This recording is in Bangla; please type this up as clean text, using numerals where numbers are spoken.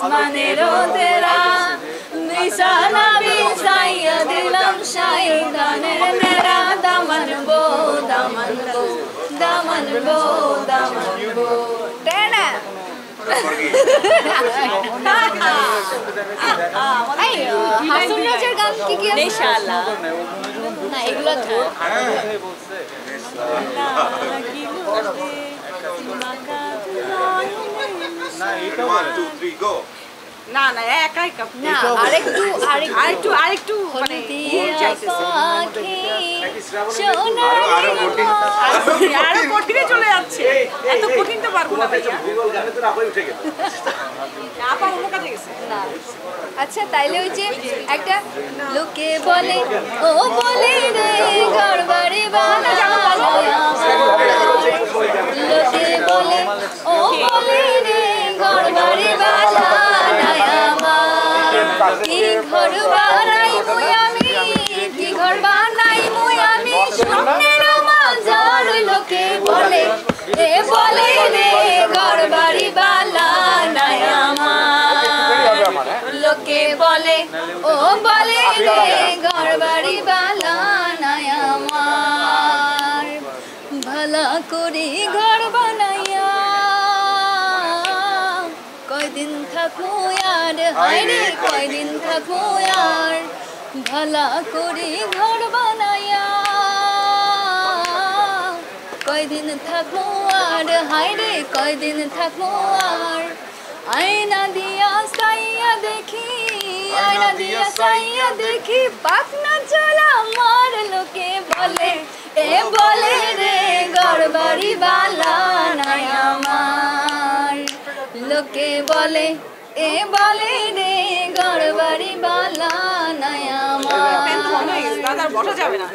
আসমানেরও তেরা নিশানা বিছাইয়া দিলাম শাইতানের মেরা দামন বো দামন বো দামন বো দামন বো টেনা হাসুন রাজার গান কি কি আছে ইনশাআল্লাহ না এগুলো তো না এটা 1 2 3 গো না না একাই কাপ না আরেকটু মানে আরো কঠিনে চলে যাচ্ছে এত কঠিন তো পারবো না ভাইয়া গুগল গানে তো আপনি উঠে গেল আপা অন্য কাজে গেছে না আচ্ছা তাইলে ওই যে একটা লোকে বলে ও বলে রে ঘরবাড়ি বানা লোকে বলে ও বলে রে ঘরবাড়ি বানা কি ঘর বানাই মুই আমি কি ঘর বানাই মুই আমি স্বপ্নের মাঝার লোকে বলে এ বলে রে ঘরবাড়ি বালা নাই আমার লোকে বলে ও বলে রে ঘরবাড়ি বালা নাই আমার ভালা করি ঘর বানাইয়া কয়দিন থাকবো আর হায়রে কয়দিন থাকবো আর ভালা করি ঘর বানাইয়া কয়দিন থাকবো আর হায়রে কয়দিন থাকবো আর আয়না দিয়া সাইয়া দেখি আয়না দিয়া সাইয়া দেখি পাখনা চলা আমার লোকে বলে এ বলে রে ঘরবাড়ি বালা নাই আমার লোকে বলে এ বলে রে ঘরবাড়ি বালা নাই আমার দাদা বসা যাবে না